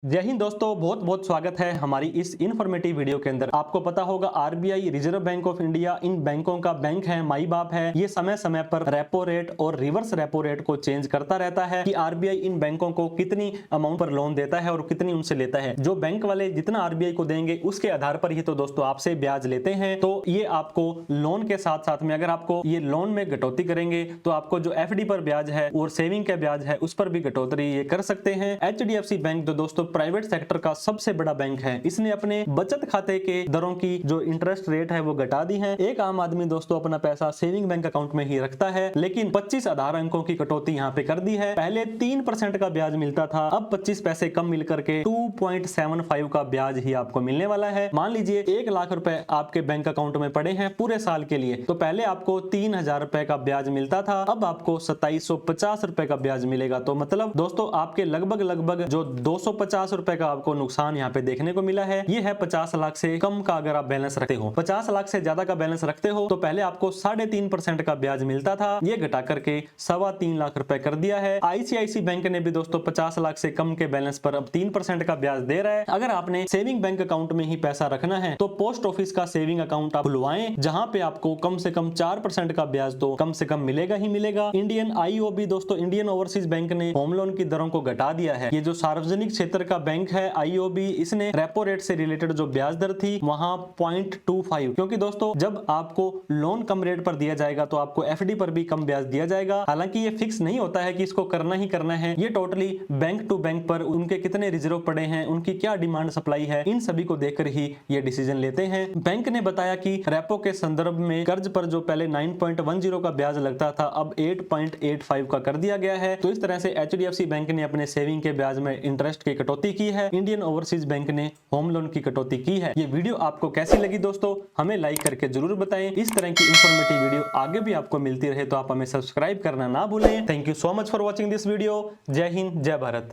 जय हिंद दोस्तों, बहुत बहुत स्वागत है हमारी इस इन्फॉर्मेटिव वीडियो के अंदर। आपको पता होगा RBI reserve bank of India in बैंकों का बैंक है, माई बाप है। ये समय समय पर रेपो रेट और रिवर्स रेपो रेट को चेंज करता रहता है कि आरबीआई इन बैंकों को कितनी अमाउंट पर लोन देता है और कितनी उनसे लेता है। जो बैंक वाले जितना आरबीआई को देंगे उसके आधार पर ही तो दोस्तों आपसे ब्याज लेते हैं। तो ये आपको लोन के साथ साथ में अगर आपको ये लोन में कटौती करेंगे तो आपको जो एफडी पर ब्याज है और सेविंग का ब्याज है उस पर भी कटौती ये कर सकते हैं। एचडीएफसी बैंक तो दोस्तों प्राइवेट सेक्टर का सबसे बड़ा बैंक है। इसने अपने बचत खाते के दरों की जो इंटरेस्ट रेट है वो घटा दी है। एक आम आदमी दोस्तों अपना पैसा सेविंग बैंक अकाउंट में ही रखता है, लेकिन 25 आधार अंकों की कटौती यहाँ पे कर दी है। पहले 3% का ब्याज मिलता था, अब 25 पैसे कम मिलकर के 2.75 का ब्याज ही आपको मिलने वाला है। मान लीजिए 1 लाख रुपए आपके बैंक अकाउंट में पड़े हैं पूरे साल के लिए, तो पहले आपको 3000 रुपए का ब्याज मिलता था, अब आपको 2750 रुपए का ब्याज मिलेगा। तो मतलब दोस्तों आपके लगभग जो 250 रुपए का आपको नुकसान यहाँ पे देखने को मिला है। ये है 50 लाख से कम का अगर आप बैलेंस रखते हो। 50 लाख से ज्यादा का बैलेंस रखते हो तो पहले आपको 3.5% का ब्याज मिलता था, ये घटा करके 3.25 लाख रुपए कर दिया है। आईसीआईसी बैंक ने भी दोस्तों 50 लाख से कम के बैलेंस पर अब 3% का ब्याज दे रहा है। अगर आपने सेविंग बैंक अकाउंट में ही पैसा रखना है तो पोस्ट ऑफिस का सेविंग अकाउंट आप खुलवाएं, जहां पे आपको कम से कम 4% का ब्याज तो कम से कम मिलेगा ही मिलेगा। इंडियन आईओबी दोस्तों इंडियन ओवरसीज बैंक ने होम लोन की दरों को घटा दिया है। ये जो सार्वजनिक क्षेत्र का बैंक है आईओबी, इसने रेपो रेट से रिलेटेड जो ब्याज दर थी वहां 0.25, क्योंकि दोस्तों जब आपको लोन कम रेट पर दिया जाएगा तो आपको एफडी पर भी कम ब्याज दिया जाएगा। हालांकि ये फिक्स नहीं होता है कि इसको करना ही करना है, ये टोटली बैंक टू बैंक पर उनके कितने रिजर्व पड़े हैं, उनकी क्या डिमांड सप्लाई है, इन सभी को देखकर ही ये डिसीजन लेते हैं। बैंक ने बताया कि रेपो के संदर्भ में कर्ज पर जो पहले 9.10 का ब्याज लगता था अब 8.85 का कर दिया गया है। तो इस तरह से एचडीएफसी बैंक ने अपने सेविंग के ब्याज में इंटरेस्ट की कटौती की है, इंडियन ओवरसीज बैंक ने होम लोन की कटौती की है। ये वीडियो आपको कैसी लगी दोस्तों, हमें लाइक करके जरूर बताएं। इस तरह की इंफॉर्मेटिव वीडियो आगे भी आपको मिलती रहे तो आप हमें सब्सक्राइब करना ना भूलें। Thank you so much for watching this video. जय हिंद, जय भारत।